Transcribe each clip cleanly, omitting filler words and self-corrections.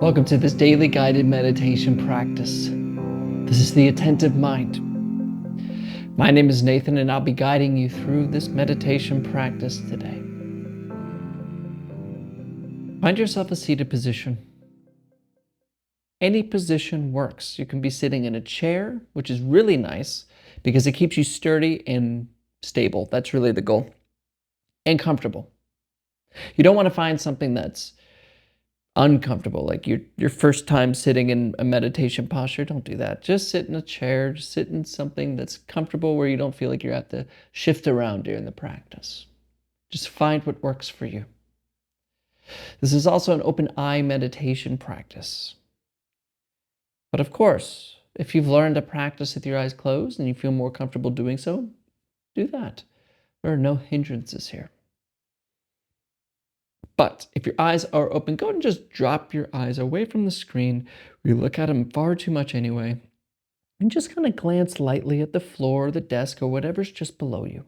Welcome to this daily guided meditation practice. This is the Attentive Mind. My name is Nathan, and I'll be guiding you through this meditation practice today. Find yourself a seated position. Any position works. You can be sitting in a chair, which is really nice because it keeps you sturdy and stable. That's really the goal. And comfortable. You don't want to find something that's uncomfortable, like your first time sitting in a meditation posture. Don't do that. Just sit in a chair, just sit in something that's comfortable where you don't feel like you have to shift around during the practice. Just find what works for you. This is also an open eye meditation practice. But of course, if you've learned to practice with your eyes closed and you feel more comfortable doing so, do that. There are no hindrances here. But if your eyes are open, go ahead and just drop your eyes away from the screen. We look at them far too much anyway. And just kind of glance lightly at the floor, or the desk, or whatever's just below you.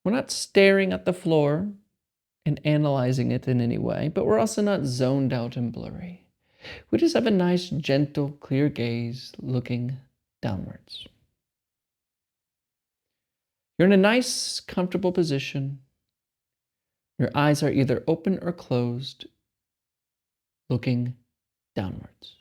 We're not staring at the floor and analyzing it in any way, but we're also not zoned out and blurry. We just have a nice, gentle, clear gaze looking downwards. You're in a nice, comfortable position. Your eyes are either open or closed, looking downwards.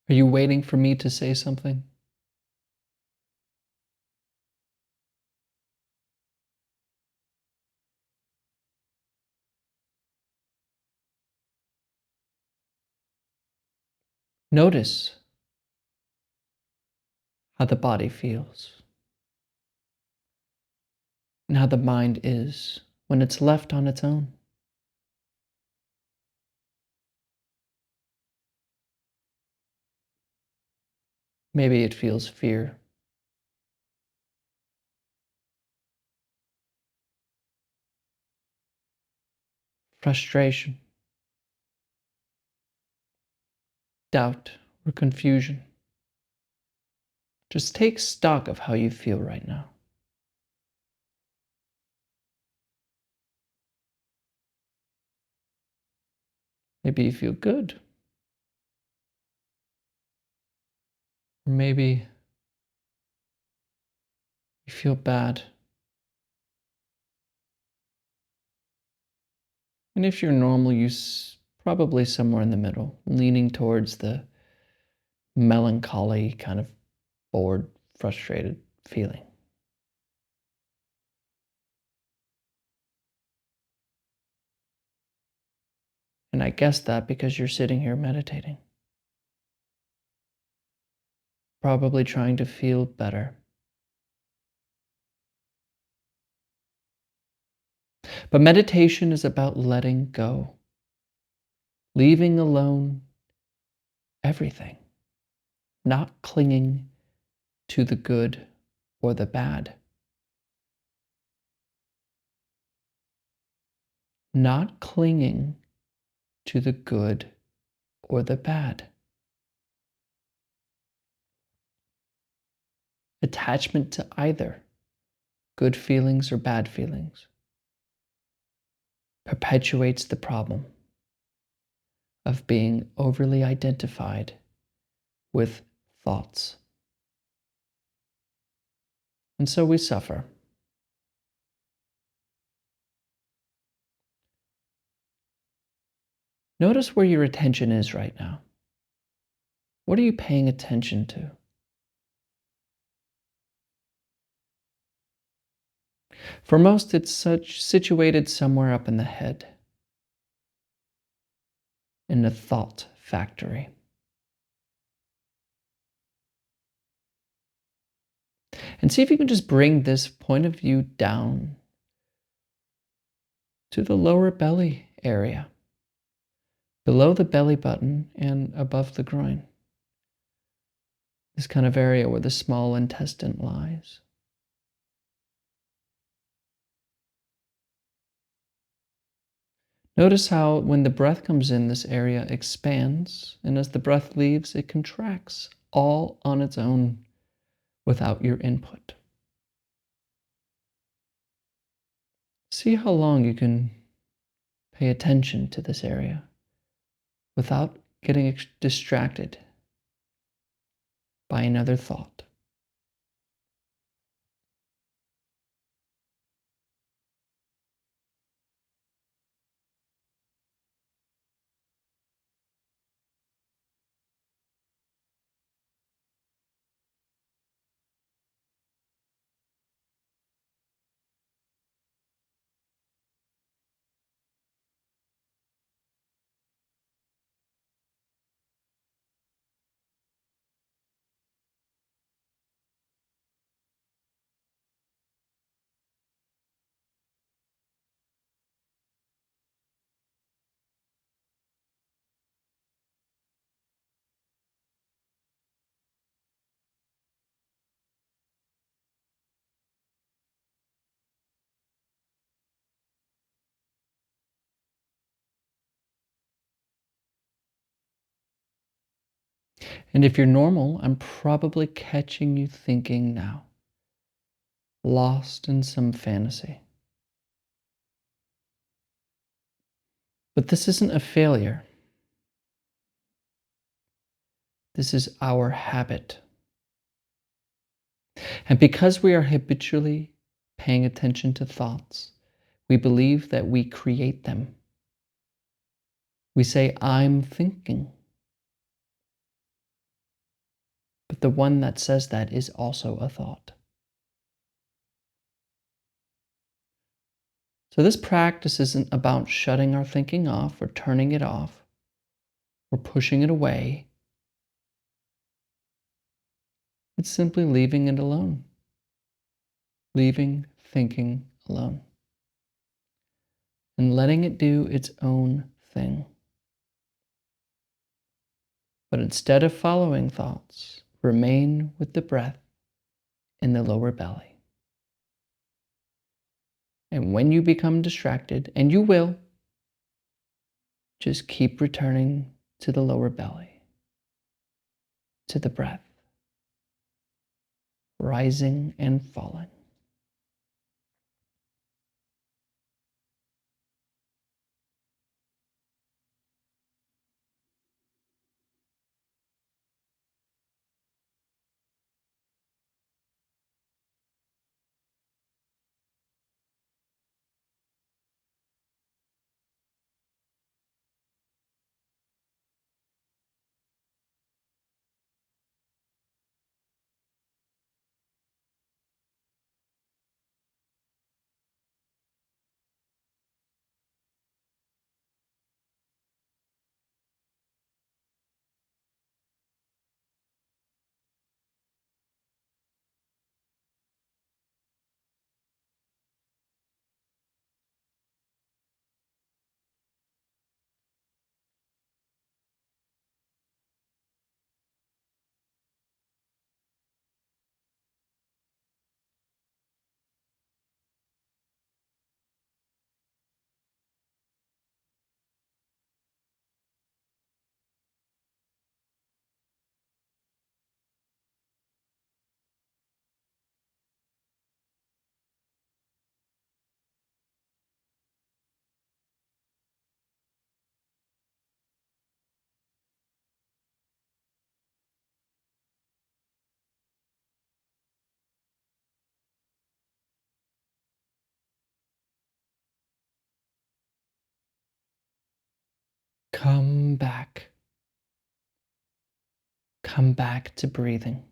Are you waiting for me to say something? Notice how the body feels and how the mind is when it's left on its own. Maybe it feels fear, frustration, doubt, or confusion. Just take stock of how you feel right now. Maybe you feel good, or maybe you feel bad. And if you're normal, probably somewhere in the middle, leaning towards the melancholy, kind of bored, frustrated feeling. And I guess that because you're sitting here meditating, probably trying to feel better. But meditation is about letting go, leaving alone everything, not clinging to the good or the bad, not clinging to the good or the bad. Attachment to either good feelings or bad feelings perpetuates the problem of being overly identified with thoughts. And so we suffer. Notice where your attention is right now. What are you paying attention to? For most, it's situated somewhere up in the head, in the thought factory. And see if you can just bring this point of view down to the lower belly area, below the belly button and above the groin. This kind of area where the small intestine lies. Notice how when the breath comes in, this area expands, and as the breath leaves, it contracts all on its own without your input. See how long you can pay attention to this area without getting distracted by another thought. And if you're normal, I'm probably catching you thinking now, lost in some fantasy. But this isn't a failure. This is our habit. And because we are habitually paying attention to thoughts, we believe that we create them. We say, I'm thinking. But the one that says that is also a thought. So this practice isn't about shutting our thinking off or turning it off or pushing it away. It's simply leaving it alone. Leaving thinking alone. And letting it do its own thing. But instead of following thoughts, remain with the breath in the lower belly. And when you become distracted, and you will, just keep returning to the lower belly, to the breath, rising and falling. Come back. Come back to breathing.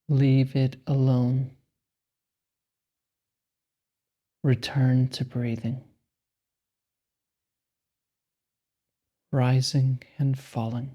Leave it alone. Return to breathing, rising and falling.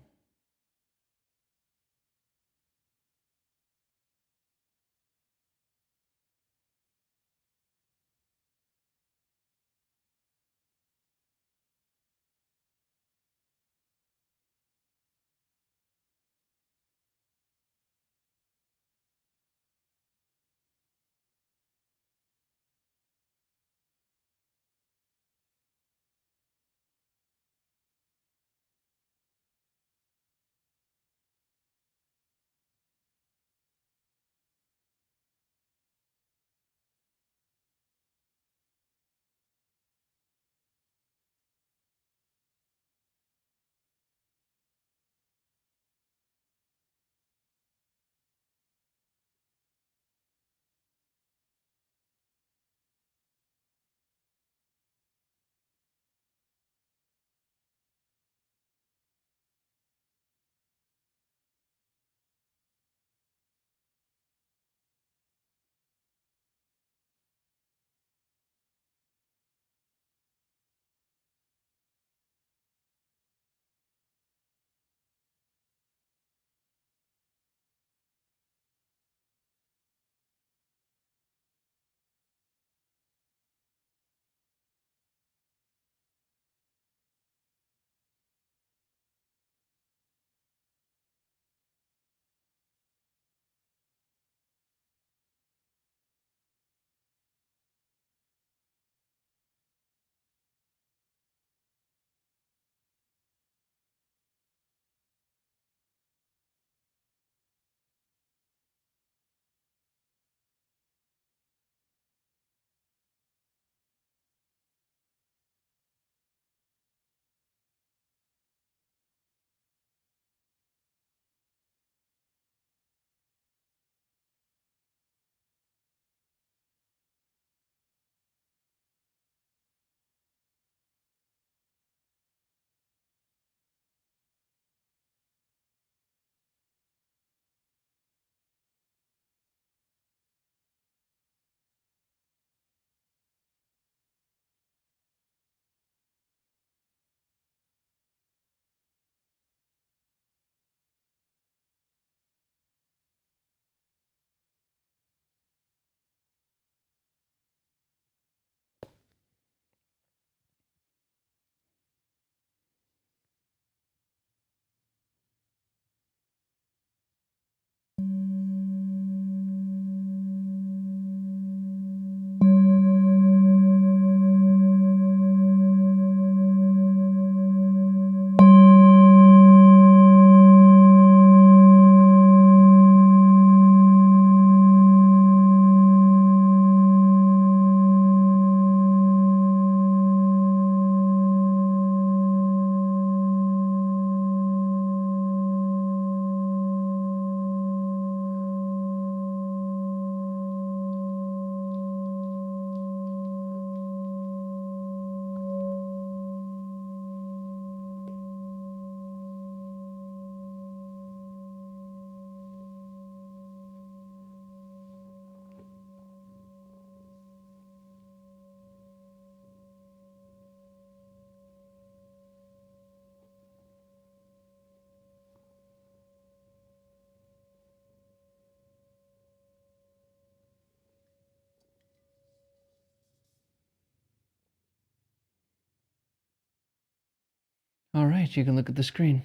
All right, you can look at the screen.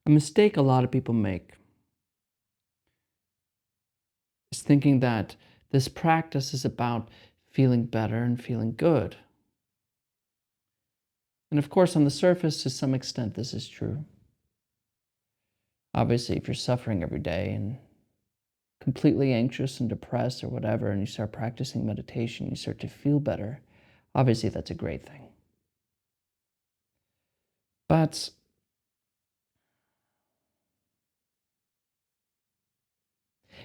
A mistake a lot of people make is thinking that this practice is about feeling better and feeling good. And of course, on the surface, to some extent, this is true. Obviously, if you're suffering every day and completely anxious and depressed or whatever, and you start practicing meditation, you start to feel better, obviously that's a great thing. But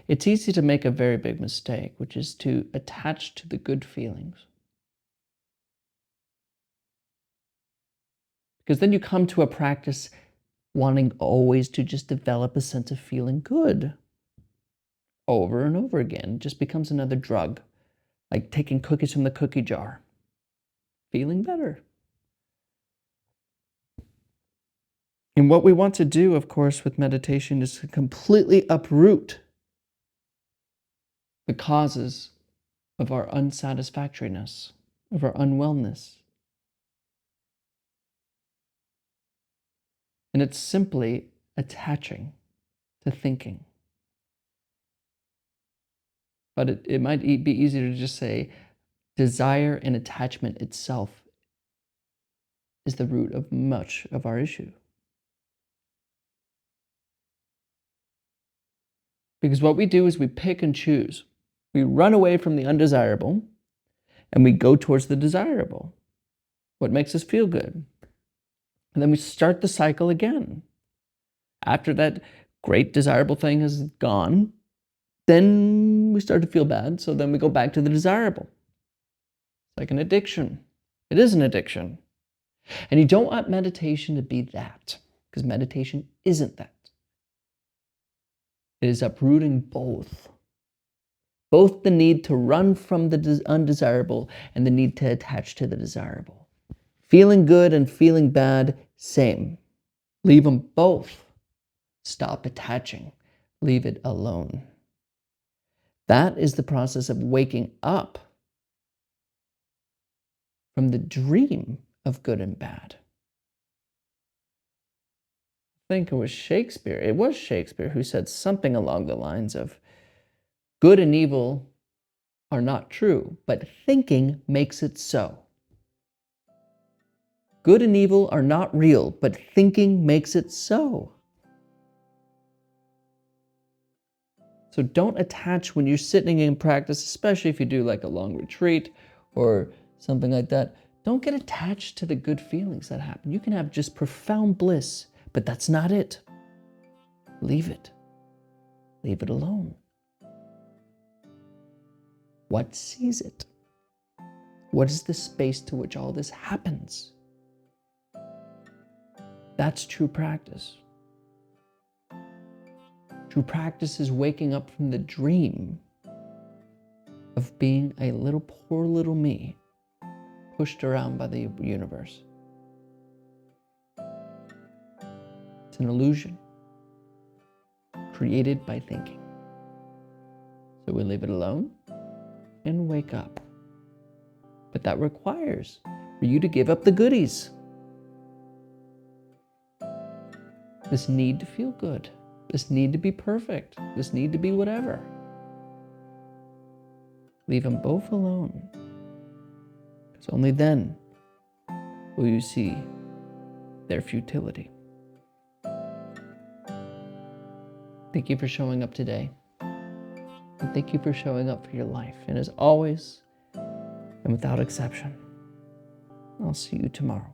it's easy to make a very big mistake, which is to attach to the good feelings. Because then you come to a practice wanting always to just develop a sense of feeling good over and over again. It just becomes another drug, like taking cookies from the cookie jar, feeling better. And what we want to do, of course, with meditation is to completely uproot the causes of our unsatisfactoriness, of our unwellness. And it's simply attaching to thinking. But it might be easier to just say desire and attachment itself is the root of much of our issue. Because what we do is we pick and choose. We run away from the undesirable and we go towards the desirable, what makes us feel good. And then we start the cycle again. After that great desirable thing has gone, then we start to feel bad. So then we go back to the desirable. It's like an addiction. It is an addiction. And you don't want meditation to be that, because meditation isn't that. It is uprooting both the need to run from the undesirable and the need to attach to the desirable. Feeling good and feeling bad, same. Leave them both. Stop attaching. Leave it alone. That is the process of waking up from the dream of good and bad. I think it was Shakespeare who said something along the lines of, good and evil are not true, but thinking makes it so. Good and evil are not real, but thinking makes it so. So don't attach when you're sitting in practice, especially if you do like a long retreat or something like that. Don't get attached to the good feelings that happen. You can have just profound bliss, but that's not it. Leave it. Leave it alone. What sees it? What is the space to which all this happens? That's true practice. True practice is waking up from the dream of being a poor little me, pushed around by the universe. It's an illusion created by thinking. So we leave it alone and wake up. But that requires for you to give up the goodies. This need to feel good. This need to be perfect. This need to be whatever. Leave them both alone. Because only then will you see their futility. Thank you for showing up today. And thank you for showing up for your life. And as always, and without exception, I'll see you tomorrow.